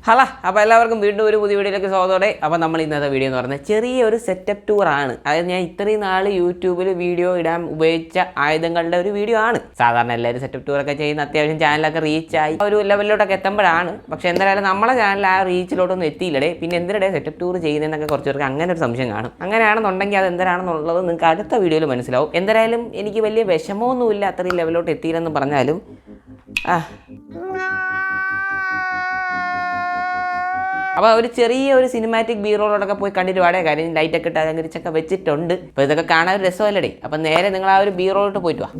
Hello, അപ്പോൾ എല്ലാവർക്കും വീണ്ടും ഒരു പുതിയ വീഡിയോയിലേക്ക് സ്വാഗതം. അപ്പോൾ നമ്മൾ ഇന്നത്തെ വീഡിയോ എന്ന് പറഞ്ഞാൽ ചെറിയൊരു സെറ്റപ്പ് ടൂറാണ്. അതായത് ഞാൻ ഇത്രയും നാൾ യൂട്യൂബിൽ വീഡിയോ ഇടാൻ ഉപയോഗിച്ച ആയുധങ്ങളുടെ ഒരു വീഡിയോ ആണ്. സാധാരണ എല്ലാവരും സെറ്റപ്പ് ടൂറൊക്കെ ചെയ്യുന്ന അത്യാവശ്യം ചാനലൊക്കെ റീച്ചായി ഒരു ലെവലിലോട്ടൊക്കെ എത്തുമ്പോഴാണ്. പക്ഷേ എന്തായാലും നമ്മളെ ചാനൽ ആ റീച്ചിലോട്ടൊന്നും എത്തിയില്ലടേ. പിന്നെ എന്തിനടേ സെറ്റപ്പ് ടൂർ ചെയ്യുന്നതെന്നൊക്കെ കുറച്ച് പേർക്ക് അങ്ങനെ ഒരു സംശയം കാണും. അങ്ങനെയാണെന്നുണ്ടെങ്കിൽ അത് എന്തിനാണെന്നുള്ളത് നിങ്ങൾക്ക് അടുത്ത വീഡിയോയിൽ മനസ്സിലാവും. എന്തായാലും എനിക്ക് വലിയ വിഷമമൊന്നുമില്ല അത്രയും ലെവലിലോട്ട് എത്തിയില്ലെന്ന് പറഞ്ഞാലും. അപ്പോൾ ഒരു ചെറിയൊരു സിനിമാറ്റിക് ബീറോളോടൊക്കെ പോയി കണ്ടിട്ട് പാടേ. കാര്യം ലൈറ്റൊക്കെ ഇട്ട് അലങ്കരിച്ചൊക്കെ വെച്ചിട്ടുണ്ട്. അപ്പോൾ ഇതൊക്കെ കാണാൻ ഒരു രസമല്ലടേ. അപ്പം നേരെ നിങ്ങൾ ആ ഒരു ബീറോളോട്ട് പോയിട്ട് വാ.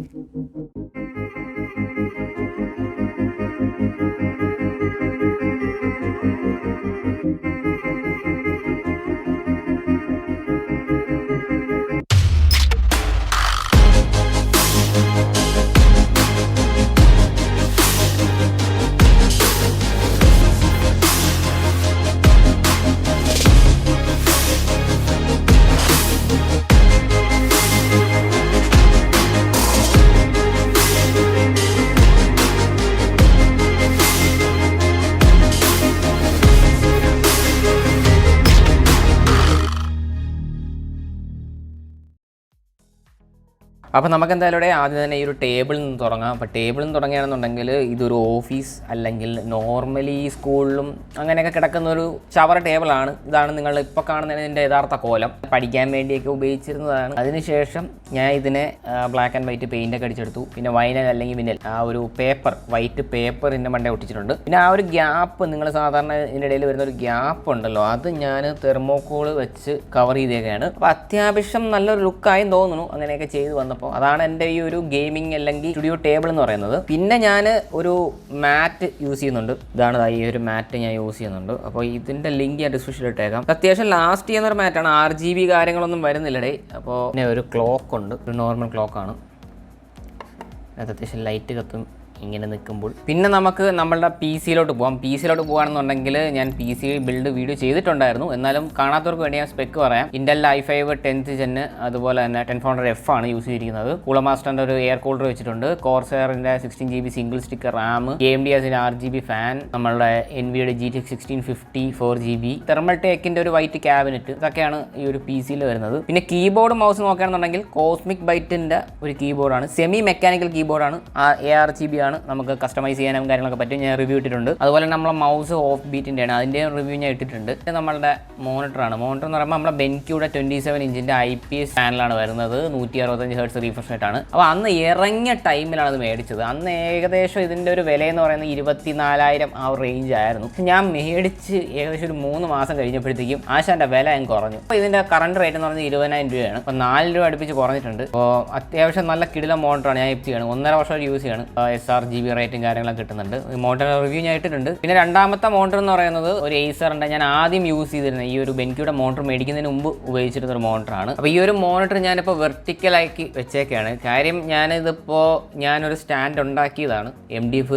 അപ്പോൾ നമുക്ക് എന്തായാലും ആദ്യം തന്നെ ഈ ഒരു ടേബിളിൽ നിന്ന് തുടങ്ങാം. അപ്പോൾ ടേബിളിൽ നിന്ന് തുടങ്ങുകയാണെന്നുണ്ടെങ്കിൽ ഇതൊരു ഓഫീസ് അല്ലെങ്കിൽ നോർമലി സ്കൂളിലും അങ്ങനെയൊക്കെ കിടക്കുന്ന ഒരു ചവറ ടേബിളാണ്. ഇതാണ് നിങ്ങൾ ഇപ്പോൾ കാണുന്നതിൻ്റെ യഥാർത്ഥ കോലം. പഠിക്കാൻ വേണ്ടിയൊക്കെ ഉപയോഗിച്ചിരുന്നതാണ്. അതിനുശേഷം ഞാൻ ഇതിനെ ബ്ലാക്ക് ആൻഡ് വൈറ്റ് പെയിൻ്റൊക്കെ അടിച്ചെടുത്തു. പിന്നെ വൈനൽ അല്ലെങ്കിൽ വിനൽ ആ ഒരു പേപ്പർ, വൈറ്റ് പേപ്പർ ഇതിൻ്റെ മണ്ടേ ഒട്ടിച്ചിട്ടുണ്ട്. പിന്നെ ആ ഒരു ഗ്യാപ്പ്, നിങ്ങൾ സാധാരണ ഇതിൻ്റെ ഇടയിൽ വരുന്ന ഒരു ഗ്യാപ്പ് ഉണ്ടല്ലോ, അത് ഞാൻ തെർമോക്കോൾ വെച്ച് കവർ ചെയ്തേക്കാണ്. അപ്പോൾ അത്യാവശ്യം നല്ലൊരു ലുക്കായും തോന്നുന്നു അങ്ങനെയൊക്കെ ചെയ്ത് വന്നപ്പോൾ. അതാണ് എൻ്റെ ഈ ഒരു ഗെയിമിംഗ് അല്ലെങ്കിൽ സ്റ്റുഡിയോ ടേബിൾ എന്ന് പറയുന്നത്. പിന്നെ ഞാൻ ഒരു മാറ്റ് യൂസ് ചെയ്യുന്നുണ്ട്. ഇതാണ് ഈ ഒരു മാറ്റ് ഞാൻ യൂസ് ചെയ്യുന്നുണ്ട്. അപ്പോൾ ഇതിൻ്റെ ലിങ്ക് ഞാൻ ഡിസ്ക്രിപ്ഷനിൽ ഇട്ടേക്കാം. അത്യാവശ്യം ലാസ്റ്റ് ചെയ്യുന്നൊരു മാറ്റാണ്. RGB കാര്യങ്ങളൊന്നും വരുന്നില്ലടേ. അപ്പോൾ പിന്നെ ഒരു ക്ലോക്ക് ഉണ്ട്, ഒരു നോർമൽ ക്ലോക്കാണ്. അത് അത്യാവശ്യം ലൈറ്റ് കത്തും ഇങ്ങനെ നിൽക്കുമ്പോൾ. പിന്നെ നമുക്ക് നമ്മളുടെ PC യിലോട്ട് പോകാം. PC യിലോട്ട് പോകുകയാണെന്നുണ്ടെങ്കിൽ ഞാൻ PC ബിൽഡ് വീഡിയോ ചെയ്തിട്ടുണ്ടായിരുന്നു. എന്നാലും കാണാത്തവർക്ക് വേണ്ടി ഞാൻ സ്പെക്ക് പറയാം. Intel i5 10th Gen, അതുപോലെ തന്നെ 1000F ആണ് യൂസ് ചെയ്തിരിക്കുന്നത്. കൂളർമാസ്റ്ററിൻ്റെ ഒരു എയർ കൂളർ വെച്ചിട്ടുണ്ട്. കോർസെയറിൻ്റെ 16GB single sticker Ram, AMD RGB fan, നമ്മളുടെ NVIDIA GTX 1650 4GB, തെർമൽടേക്കിൻ്റെ ഒരു വൈറ്റ് ക്യാബിനറ്റ്, ഇതൊക്കെയാണ് ഈ ഒരു PC യിൽ വരുന്നത്. പിന്നെ കീബോർഡ് മൗസ് നോക്കുകയാണെന്നുണ്ടെങ്കിൽ കോസ്മിക് ബൈറ്റിൻ്റെ ഒരു കീബോർഡാണ്. സെമി മെക്കാനിക്കൽ കീബോർഡാണ്. ARGB ആണ്. നമുക്ക് കസ്റ്റമൈസ് ചെയ്യാനും കാര്യങ്ങളൊക്കെ പറ്റും. ഞാൻ റിവ്യൂ ഇട്ടിട്ടുണ്ട്. അതുപോലെ നമ്മളെ മൗസ് ഓഫ് ബീറ്റിൻ്റെ ആണ്, അതിൻ്റെ റിവ്യൂ ഞാൻ ഇട്ടിട്ടുണ്ട്. നമ്മളുടെ മോണിറ്ററാണ്. മോണിറ്റർ എന്ന് പറയുമ്പോൾ നമ്മളെ ബെൻക്യൂടെ 27 ഇഞ്ചിൻ്റെ IPS പാനലാണ് വരുന്നത്. 165 Hz റീഫ്രഷ് റേറ്റ് ആണ്. അപ്പോൾ അന്ന് ഇറങ്ങിയ ടൈമിലാണ് അത് മേടിച്ചത്. അന്ന് ഏകദേശം ഇതിൻ്റെ ഒരു വില എന്ന് പറയുന്നത് 24,000 ആ ഒരു റേഞ്ച് ആയിരുന്നു. ഞാൻ മേടിച്ച് ഏകദേശം ഒരു 3 മാസം കഴിഞ്ഞപ്പോഴത്തേക്കും ആശാൻ്റെ വില ഞാൻ കുറഞ്ഞു. അപ്പോൾ ഇതിൻ്റെ കറണ്ട് റേറ്റ് എന്ന് പറയുന്നത് 20,000 രൂപയാണ്. അപ്പോൾ 4 രൂപ അടുപ്പിച്ച് കുറഞ്ഞിട്ടുണ്ട്. അപ്പോൾ അത്യാവശ്യം നല്ല കിടില മോണിറ്ററാണ്. ഞാൻ യൂസ് ചെയ്യാണ്. 1.5 വർഷം യൂസ് ചെയ്യാണ്. SRGB റേറ്റും കാര്യങ്ങളൊക്കെ കിട്ടുന്നുണ്ട്. ഈ മോണിറ്റർ റിവ്യൂ ഞാൻ ഇട്ടിട്ടുണ്ട്. പിന്നെ രണ്ടാമത്തെ മോണിറ്റർ എന്ന് പറയുന്നത് ഒരു Acerൻ്റെ, ഞാൻ ആദ്യം യൂസ് ചെയ്തിരുന്നത് ഈ ഒരു ബെൻക്യൂടെ മോണിറ്റർ മേടിക്കുന്നതിന് മുമ്പ് ഉപയോഗിച്ചിരുന്ന ഒരു മോണിറ്ററാണ്. അപ്പോൾ ഈ ഒരു മോണിറ്റർ ഞാനിപ്പോൾ വെർട്ടിക്കലാക്കി വെച്ചേക്കാണ്. കാര്യം ഞാനൊരു സ്റ്റാൻഡ് ഉണ്ടാക്കിയതാണ്. MDF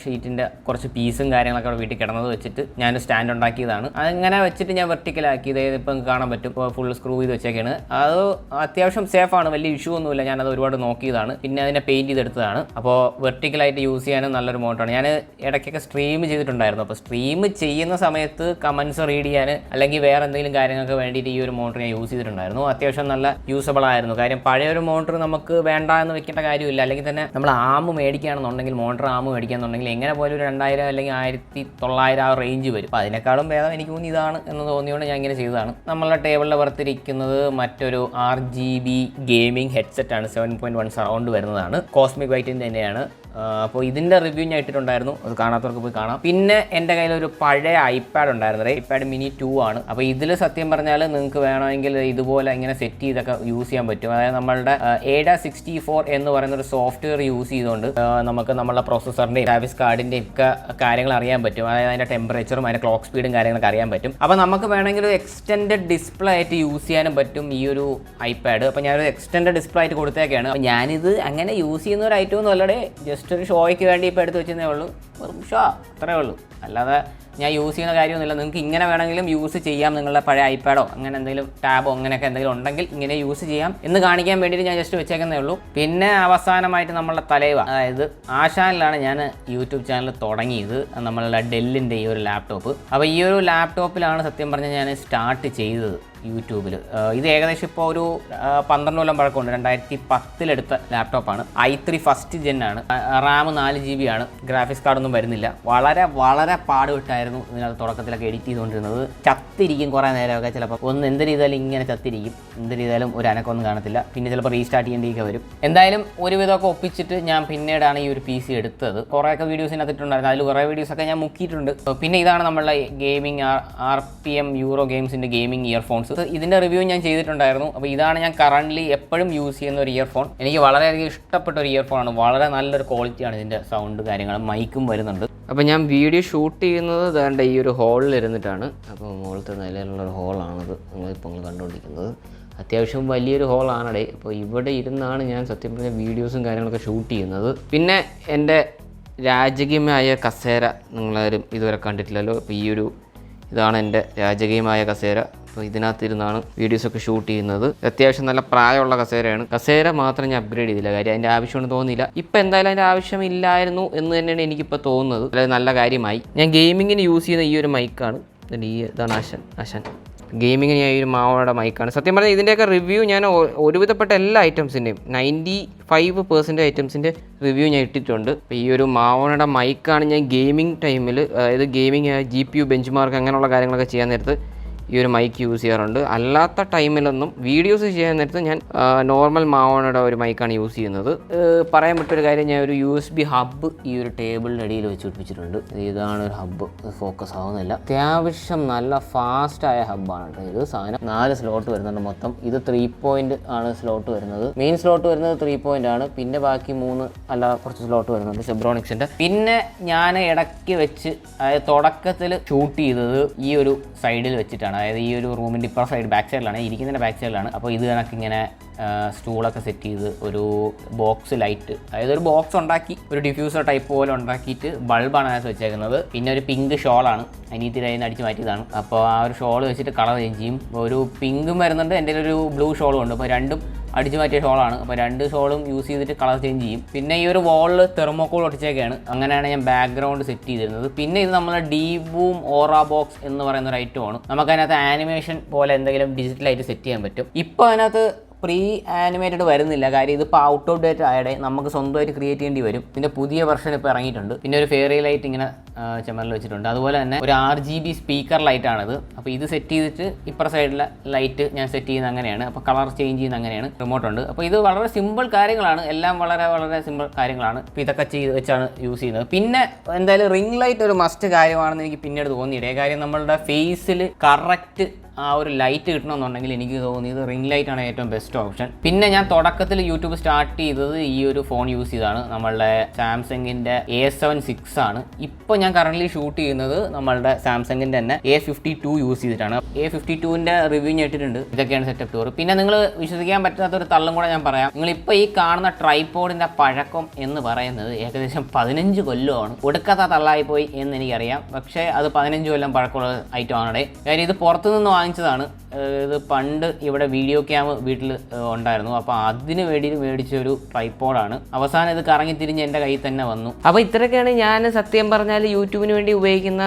ഷീറ്റിൻ്റെ കുറച്ച് പീസും കാര്യങ്ങളൊക്കെ അവിടെ വീട്ടിൽ കിടന്നത് വെച്ചിട്ട് ഞാനൊരു സ്റ്റാൻഡ് ഉണ്ടാക്കിയതാണ്. അങ്ങനെ വെച്ചിട്ട് ഞാൻ വെർട്ടിക്കലാക്കി. ഇപ്പം കാണാൻ പറ്റും. ഇപ്പോൾ ഫുൾ സ്ക്രൂ ചെയ്ത് വെച്ചേക്കാണ്. അത് അത്യാവശ്യം സേഫാണ്, വലിയ ഇഷ്യൂ ഒന്നുമില്ല. ഞാനത് ഒരുപാട് നോക്കിയതാണ്. പിന്നെ അതിനെ പെയിൻറ്റ് ചെയ്തെടുത്തതാണ്. അപ്പോൾ വെർട്ടിക്കലായിട്ട് യൂസ് ചെയ്യാനും നല്ലൊരു മോട്ടറാണ്. ഞാൻ ഇടയ്ക്കൊക്കെ സ്ട്രീം ചെയ്തിട്ടുണ്ടായിരുന്നു. അപ്പോൾ സ്ട്രീം ചെയ്യുന്ന സമയത്ത് കമൻസ് റീഡ് ചെയ്യാൻ അല്ലെങ്കിൽ വേറെ എന്തെങ്കിലും കാര്യങ്ങൾക്ക് വേണ്ടിയിട്ട് ഈ ഒരു മോട്ടർ ഞാൻ യൂസ് ചെയ്തിട്ടുണ്ടായിരുന്നു. അത്യാവശ്യം നല്ല യൂസബിൾ ആയിരുന്നു. കാര്യം പഴയൊരു മോട്ടർ നമുക്ക് വേണ്ട എന്ന് വെക്കേണ്ട കാര്യമില്ല. അല്ലെങ്കിൽ തന്നെ നമ്മൾ ആം മേടിക്കുകയാണെന്നുണ്ടെങ്കിൽ, മോട്ടർ ആം മേടിക്കുകയാണെന്നുണ്ടെങ്കിൽ എങ്ങനെ പോലും ഒരു 2000 അല്ലെങ്കിൽ 1900 ആ റേഞ്ച് വരും. അപ്പോൾ അതിനേക്കാളും ഭേദം എനിക്ക് തോന്നി ഇതാണ് എന്ന് തോന്നിയുകൊണ്ട് ഞാൻ ഇങ്ങനെ ചെയ്തതാണ്. നമ്മളുടെ ടേബിളിൽ പുറത്തിരിക്കുന്നത് മറ്റൊരു RGB ഗെയിമിംഗ് ഹെഡ്സെറ്റാണ്. 7.1 സറൗണ്ട് വരുന്നതാണ്. കോസ്മിക് വൈറ്റിൻ്റെ തന്നെയാണ്. അപ്പോൾ ഇതിൻ്റെ റിവ്യൂ ഞാൻ ഇട്ടിട്ടുണ്ടായിരുന്നു. അത് കാണാത്തവർക്ക് പോയി കാണാം. പിന്നെ എൻ്റെ കയ്യിൽ ഒരു പഴയ iPad ഉണ്ടായിരുന്നു. iPad mini 2 ആണ്. അപ്പോൾ ഇതിൽ സത്യം പറഞ്ഞാൽ നിങ്ങൾക്ക് വേണമെങ്കിൽ ഇതുപോലെ ഇങ്ങനെ സെറ്റ് ചെയ്തൊക്കെ യൂസ് ചെയ്യാൻ പറ്റും. അതായത് നമ്മളുടെ ADA 64 എന്ന് പറയുന്ന ഒരു സോഫ്റ്റ്വെയർ യൂസ് ചെയ്തുകൊണ്ട് നമുക്ക് നമ്മളുടെ പ്രോസസ്സറിൻ്റെയും ഗ്രാഫിക്സ് കാർഡിൻ്റെയും ഒക്കെ കാര്യങ്ങൾ അറിയാൻ പറ്റും. അതായത് അതിൻ്റെ ടെമ്പറേച്ചറും അതിൻ്റെ ക്ലോക്ക് സ്പീഡും കാര്യങ്ങളൊക്കെ അറിയാൻ പറ്റും. അപ്പോൾ നമുക്ക് വേണമെങ്കിൽ ഒരു എക്സ്റ്റെൻഡഡ് ഡിസ്പ്ലേ ആയിട്ട് യൂസ് ചെയ്യാനും പറ്റും ഈ ഒരു iPad. അപ്പോൾ ഞാനൊരു എക്സ്റ്റെൻഡഡ് ഡിസ്പ്ലേ ആയിട്ട് കൊടുത്തേക്കാണ്. അപ്പോൾ ഞാനിത് അങ്ങനെ യൂസ് ചെയ്യുന്ന ഒരു ഐറ്റം ഒന്നും അല്ലടെ, ജസ്റ്റ് ഒരു ഷോയ്ക്ക് വേണ്ടി ഇപ്പോൾ എടുത്ത് വെച്ചതേ ഉള്ളൂ. വെറും ഷോ അത്രേ ഉള്ളൂ. അല്ലാതെ ഞാൻ യൂസ് ചെയ്യുന്ന കാര്യമൊന്നുമില്ല. നിങ്ങൾക്ക് ഇങ്ങനെ വേണമെങ്കിലും യൂസ് ചെയ്യാം. നിങ്ങളുടെ പഴയ ഐപാഡോ അങ്ങനെ എന്തെങ്കിലും ടാബോ അങ്ങനെയൊക്കെ എന്തെങ്കിലും ഉണ്ടെങ്കിൽ ഇങ്ങനെ യൂസ് ചെയ്യാം എന്ന് കാണിക്കാൻ വേണ്ടിയിട്ട് ഞാൻ ജസ്റ്റ് വെച്ചേക്കുന്നേ ഉള്ളൂ. പിന്നെ അവസാനമായിട്ട് നമ്മളുടെ തലൈവ, അതായത് ആശാനിലാണ് ഞാൻ യൂട്യൂബ് ചാനൽ തുടങ്ങിയത്, നമ്മളുടെ ഡെല്ലിൻ്റെ ഈ ഒരു ലാപ്ടോപ്പ്. അപ്പോൾ ഈ ഒരു ലാപ്ടോപ്പിലാണ് സത്യം പറഞ്ഞാൽ ഞാൻ സ്റ്റാർട്ട് ചെയ്തത് യൂട്യൂബിൽ. ഇത് ഏകദേശം ഇപ്പോൾ ഒരു 12 കൊല്ലം പഴക്കമുണ്ട്. 2010 ലാപ്ടോപ്പാണ്. i3 ഫസ്റ്റ് ജെൻ ആണ്. റാം 4 GB ആണ്. ഗ്രാഫിക്സ് കാർഡൊന്നും വരുന്നില്ല. വളരെ വളരെ പാടുവിട്ടായിരുന്നു ഇതിനകത്ത് തുടക്കത്തിലൊക്കെ എഡിറ്റ് ചെയ്തുകൊണ്ടിരുന്നത്. ചത്തിരിക്കും കുറേ നേരമൊക്കെ, ചിലപ്പോൾ ഒന്ന് എന്ത് ചെയ്താലും ഇങ്ങനെ ചത്തിരിക്കും, എന്ത് ചെയ്താലും ഒരു അനക്കൊന്നും കാണത്തില്ല. പിന്നെ ചിലപ്പോൾ റീസ്റ്റാർട്ട് ചെയ്യേണ്ടിയൊക്കെ വരും. എന്തായാലും ഒരുവിധമൊക്കെ ഒപ്പിച്ചിട്ട് ഞാൻ പിന്നീടാണ് ഈ ഒരു PC എടുത്തത്. കുറേയൊക്കെ വീഡിയോസിനകത്തിട്ടുണ്ടായിരുന്നു. അതിൽ കുറേ വീഡിയോസൊക്കെ ഞാൻ മുക്കിയിട്ടുണ്ട്. പിന്നെ ഇതാണ് നമ്മളുടെ ഗെയിമിംഗ് RPM യൂറോ ഗെയിംസിൻ്റെ ഗെയിമിംഗ് ഇയർഫോൺസ്. ഇതിൻ്റെ റിവ്യൂ ഞാൻ ചെയ്തിട്ടുണ്ടായിരുന്നു. അപ്പോൾ ഇതാണ് ഞാൻ കറൻ്റ്ലി എപ്പോഴും യൂസ് ചെയ്യുന്ന ഒരു ഇയർഫോൺ. എനിക്ക് വളരെയധികം ഇഷ്ടപ്പെട്ട ഒരു ഇയർഫോണാണ്. വളരെ നല്ലൊരു ക്വാളിറ്റിയാണ് ഇതിൻ്റെ സൗണ്ട് കാര്യങ്ങളും, മൈക്കും വരുന്നുണ്ട്. അപ്പോൾ ഞാൻ വീഡിയോ ഷൂട്ട് ചെയ്യുന്നത് വേണ്ട ഈ ഒരു ഹോളിൽ ഇരുന്നിട്ടാണ്. അപ്പോൾ മുകളിലത്തെ നിലയിലുള്ളൊരു ഹോളാണത് നിങ്ങൾ കണ്ടുകൊണ്ടിരിക്കുന്നത്. അത്യാവശ്യം വലിയൊരു ഹോളാണടേ. അപ്പോൾ ഇവിടെ ഇരുന്നാണ് ഞാൻ സത്യം പറഞ്ഞ വീഡിയോസും കാര്യങ്ങളൊക്കെ ഷൂട്ട് ചെയ്യുന്നത്. പിന്നെ എൻ്റെ രാജകീയമായ കസേര നിങ്ങളാരും ഇതുവരെ കണ്ടിട്ടില്ലല്ലോ. അപ്പോൾ ഇതാണ് എൻ്റെ രാജകീയമായ കസേര. അപ്പോൾ ഇതിനകത്തിരുന്നാണ് വീഡിയോസൊക്കെ ഷൂട്ട് ചെയ്യുന്നത്. അത്യാവശ്യം നല്ല പ്രായമുള്ള കസേരയാണ്. കസേര മാത്രം ഞാൻ അപ്ഗ്രേഡ് ചെയ്തില്ല, കാര്യം അതിൻ്റെ ആവശ്യമെന്ന് തോന്നിയില്ല. ഇപ്പം എന്തായാലും അതിൻ്റെ ആവശ്യമില്ലായിരുന്നു എന്ന് തന്നെയാണ് എനിക്കിപ്പോൾ തോന്നുന്നത്. അതായത് നല്ല കാര്യമായി. ഞാൻ ഗെയിമിങ്ങിന് യൂസ് ചെയ്യുന്ന ഈ ഒരു മൈക്കാണ്. ഇതാണ് ആശാൻ ഗെയിമിങ്ങിന് ഞാൻ ഈ ഒരു മാവോയുടെ മൈക്കാണ്. സത്യം പറഞ്ഞാൽ ഇതിൻ്റെയൊക്കെ റിവ്യൂ ഞാൻ ഒരുവിധപ്പെട്ട എല്ലാ ഐറ്റംസിൻ്റെയും 95% ഐറ്റംസിൻ്റെ റിവ്യൂ ഞാൻ ഇട്ടിട്ടുണ്ട്. അപ്പോൾ ഈ ഒരു മാവോയുടെ മൈക്കാണ് ഞാൻ ഗെയിമിംഗ് ടൈമിൽ, അതായത് ഗെയിമിംഗ് GPU ബെഞ്ച് മാർക്ക് അങ്ങനെയുള്ള കാര്യങ്ങളൊക്കെ ചെയ്യാൻ നേരത്ത് ഈ ഒരു മൈക്ക് യൂസ് ചെയ്യാറുണ്ട്. അല്ലാത്ത ടൈമിലൊന്നും വീഡിയോസ് ചെയ്യാൻ നേരത്ത് ഞാൻ നോർമൽ മാവോണയുടെ ഒരു മൈക്കാണ് യൂസ് ചെയ്യുന്നത്. പറയാൻ പറ്റൊരു കാര്യം, ഞാൻ ഒരു USB ഹബ്ബ് ഈ ഒരു ടേബിളിൻ്റെ അടിയിൽ വെച്ച് പിടിപ്പിച്ചിട്ടുണ്ട്. ഇതാണ് ഒരു ഹബ്ബ്. ഫോക്കസ് ആവുന്നില്ല. അത്യാവശ്യം നല്ല ഫാസ്റ്റായ ഹബ്ബാണ് കേട്ടോ ഇത്. സാധനം 4 സ്ലോട്ട് വരുന്നുണ്ട് മൊത്തം. ഇത് 3 പോയിൻ്റ് ആണ് സ്ലോട്ട് വരുന്നത്. മെയിൻ സ്ലോട്ട് വരുന്നത് 3 പോയിൻ്റ് ആണ്. പിന്നെ ബാക്കി 3 അല്ല കുറച്ച് സ്ലോട്ട് വരുന്നുണ്ട് സെബ്രോണിക്സിൻ്റെ. പിന്നെ ഞാൻ ഇടയ്ക്ക് വെച്ച്, അതായത് തുടക്കത്തിൽ ഷൂട്ട് ചെയ്തത് ഈ ഒരു സൈഡിൽ വെച്ചിട്ടാണ്. അതായത് ഈ ഒരു റൂമിൻ്റെ ഇപ്പുറ സൈഡ് ബാക്ക് സൈഡിലാണ്, ഇരിക്കുന്നതിൻ്റെ ബാക്ക് സൈഡിലാണ്. അപ്പോൾ ഇത് കണക്കിങ്ങനെ സ്റ്റൂളൊക്കെ സെറ്റ് ചെയ്ത് ഒരു ബോക്സ് ലൈറ്റ്, അതായത് ഒരു ബോക്സ് ഉണ്ടാക്കി ഒരു ഡിഫ്യൂസർ ടൈപ്പ് പോലെ ഉണ്ടാക്കിയിട്ട് ബൾബാണ് അതിനകത്ത് വെച്ചേക്കുന്നത്. പിന്നെ ഒരു പിങ്ക് ഷോളാണ്, അനിയത്തിൻ്റെ കയ്യിൽ നിന്ന് അടിച്ച് മാറ്റിയതാണ്. അപ്പോൾ ആ ഒരു ഷോൾ വെച്ചിട്ട് കളർ ചേഞ്ച് ചെയ്യും. ഒരു പിങ്കും വരുന്നുണ്ട്, എൻ്റെ ഒരു ബ്ലൂ ഷോളും ഉണ്ട്. അപ്പോൾ രണ്ടും അടിച്ചു മാറ്റിയ ഷോളാണ്. അപ്പോൾ 2 ഷോളും യൂസ് ചെയ്തിട്ട് കളർ ചേഞ്ച് ചെയ്യും. പിന്നെ ഈ ഒരു വാളിൽ തെർമോക്കോൾ ഒട്ടിച്ചേക്കാണ്. അങ്ങനെയാണ് ഞാൻ ബാക്ക്ഗ്രൗണ്ട് സെറ്റ് ചെയ്തിരുന്നത്. പിന്നെ ഇത് നമ്മൾ ഡീബൂം ഓറ ബോക്സ് എന്ന് പറയുന്ന ഒരു ഐറ്റമാണ്. നമുക്കതിനകത്ത് ആനിമേഷൻ പോലെ എന്തെങ്കിലും ഡിജിറ്റലായിട്ട് സെറ്റ് ചെയ്യാൻ പറ്റും. ഇപ്പോൾ അതിനകത്ത് പ്രീ ആനിമേറ്റഡ് വരുന്നില്ല, കാര്യം ഇതിപ്പോൾ ഔട്ട് ഓഫ് ഡേറ്റ് ആയടെ നമുക്ക് സ്വന്തമായിട്ട് ക്രിയേറ്റ് ചെയ്യേണ്ടി വരും. ഇതിൻ്റെ പുതിയ വെർഷൻ ഇപ്പോൾ ഇറങ്ങിയിട്ടുണ്ട്. പിന്നെ ഒരു ഫെയറി ലൈറ്റ് ഇങ്ങനെ ചുമരിൽ വെച്ചിട്ടുണ്ട്. അതുപോലെ തന്നെ ഒരു RGB സ്പീക്കർ ലൈറ്റാണിത്. അപ്പോൾ ഇത് സെറ്റ് ചെയ്തിട്ട് ഇപ്പുറ സൈഡിലെ ലൈറ്റ് ഞാൻ സെറ്റ് ചെയ്യുന്ന അങ്ങനെയാണ്. അപ്പോൾ കളർ ചേഞ്ച് ചെയ്യുന്ന അങ്ങനെയാണ്. റിമോട്ട് ഉണ്ട്. അപ്പോൾ ഇത് വളരെ സിമ്പിൾ കാര്യങ്ങളാണ്, എല്ലാം വളരെ വളരെ സിമ്പിൾ കാര്യങ്ങളാണ്. അപ്പോൾ ഇതൊക്കെ ചെയ്ത് വെച്ചാണ് യൂസ് ചെയ്യുന്നത്. പിന്നെ എന്തായാലും റിംഗ് ലൈറ്റ് ഒരു മസ്റ്റ് കാര്യമാണെന്ന് എനിക്ക് പിന്നീട് തോന്നിയിടേ. കാര്യം നമ്മളുടെ ഫേസിൽ കറക്റ്റ് ആ ഒരു ലൈറ്റ് കിട്ടണമെന്നുണ്ടെങ്കിൽ എനിക്ക് തോന്നിയത് റിംഗ് ലൈറ്റാണ് ഏറ്റവും ബെസ്റ്റ് ഓപ്ഷൻ. പിന്നെ ഞാൻ തുടക്കത്തിൽ യൂട്യൂബ് സ്റ്റാർട്ട് ചെയ്തത് ഈ ഒരു ഫോൺ യൂസ് ചെയ്താണ്. നമ്മളുടെ സാംസങ്ങിൻ്റെ A76 ആണ്. ഇപ്പോൾ ഞാൻ കറൻ്റ്ലി ഷൂട്ട് ചെയ്യുന്നത് നമ്മളുടെ സാംസങ്ങിൻ്റെ തന്നെ A52 യൂസ് ചെയ്തിട്ടാണ്. A52ൻ്റെ റിവ്യൂ ഞാൻ ഇട്ടിട്ടുണ്ട്. ഇതൊക്കെയാണ് സെറ്റപ്പ് ടൂർ. പിന്നെ നിങ്ങൾ വിശ്വസിക്കാൻ പറ്റാത്തൊരു തള്ളും കൂടെ ഞാൻ പറയാം. നിങ്ങളിപ്പോൾ ഈ കാണുന്ന ട്രൈപോഡിൻ്റെ പഴക്കം എന്ന് പറയുന്നത് ഏകദേശം 15 കൊല്ലമാണ്. ഒടുക്കത്ത തള്ളായിപ്പോയി എന്ന് എനിക്കറിയാം. പക്ഷേ അത് 15 കൊല്ലം പഴക്കമുള്ള ഐറ്റം ആണ്. കാര്യം ഇത് പുറത്തുനിന്ന് വാങ്ങിച്ചതാണ്. ഇത് പണ്ട് ഇവിടെ വീഡിയോ ക്യാം വീട്ടിൽ ഉണ്ടായിരുന്നു. അപ്പോൾ അതിന് വേണ്ടി മേടിച്ചൊരു ട്രൈപോഡാണ്. അവസാനം ഇത് കറങ്ങി തിരിഞ്ഞ് എൻ്റെ കയ്യിൽ തന്നെ വന്നു. അപ്പോൾ ഇത്രയൊക്കെയാണ് ഞാൻ സത്യം പറഞ്ഞാൽ യൂട്യൂബിന് വേണ്ടി ഉപയോഗിക്കുന്ന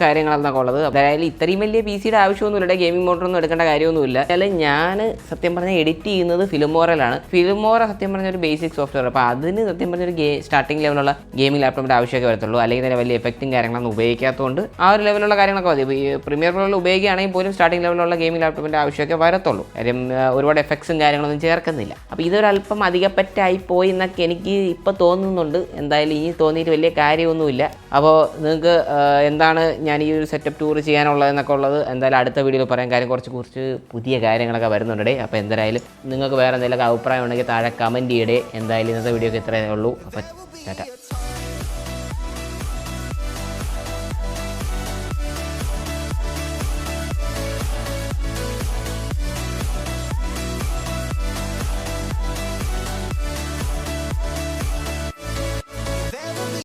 കാര്യങ്ങളെന്നൊക്കെ ഉള്ളത്. അതായത് ഇത്രയും വലിയ PC-യുടെ ആവശ്യമൊന്നുമില്ല, ഗെയിമിംഗ് മോട്ടറൊന്നും എടുക്കേണ്ട കാര്യമൊന്നുമില്ല. അതായത് ഞാൻ സത്യം പറഞ്ഞാൽ എഡിറ്റ് ചെയ്യുന്നത് ഫിലിമോറയിലാണ്. ഫിലിമോറ സത്യം പറഞ്ഞ ഒരു ബേസിക് സോഫ്റ്റ്വെയർ. അപ്പോൾ അതിന് സത്യം പറഞ്ഞൊരു സ്റ്റാർട്ടിംഗ് ലെവലുള്ള ഗെയിമിംഗ് ലാപ്ടോപ്പിൻ്റെ ആവശ്യമൊക്കെ വരത്തുള്ളൂ. അല്ലെങ്കിൽ തന്നെ വലിയ എഫക്റ്റും കാര്യങ്ങളൊന്നും ഉപയോഗിക്കാത്തതുകൊണ്ട് ആ ഒരു ലെവലുള്ള കാര്യങ്ങളൊക്കെ മതി. പ്രീമിയർ പ്രോയിൽ ഉപയോഗിക്കുകയാണെങ്കിൽ പോലും സ്റ്റാർട്ടിംഗ് ലെവലുള്ള ഗെയിമിംഗ് ലാപ്ടോപ്പിൻ്റെ ആവശ്യമൊക്കെ വരത്തുള്ളൂ. കാര്യം ഒരുപാട് എഫക്ട്സും കാര്യങ്ങളൊന്നും ചേർക്കുന്നില്ല. അപ്പോൾ ഇതൊരല്പം അധികപ്പറ്റായി പോയി എന്നൊക്കെ എനിക്ക് ഇപ്പോൾ തോന്നുന്നുണ്ട്. എന്തായാലും ഈ തോന്നിയിട്ട് വലിയ കാര്യമൊന്നുമില്ല. അപ്പോൾ നിങ്ങൾക്ക് എന്താണ് ഞാൻ ഈ ഒരു സെറ്റപ്പ് ടൂർ ചെയ്യാനുള്ളതെന്നൊക്കെ ഉള്ളത് എന്തായാലും അടുത്ത വീഡിയോയിൽ പറയാൻ. കാര്യം കുറച്ച് പുതിയ കാര്യങ്ങളൊക്കെ വരുന്നുണ്ട്. അപ്പോൾ എന്തായാലും നിങ്ങൾക്ക് വേറെ എന്തെങ്കിലുമൊക്കെ അഭിപ്രായം ഉണ്ടെങ്കിൽ താഴെ കമൻറ്റ് ചെയ്യടേ. എന്തായാലും ഇന്നത്തെ വീഡിയോക്ക് ഇത്രയേ ഉള്ളൂ. അപ്പോൾ ടാറ്റ.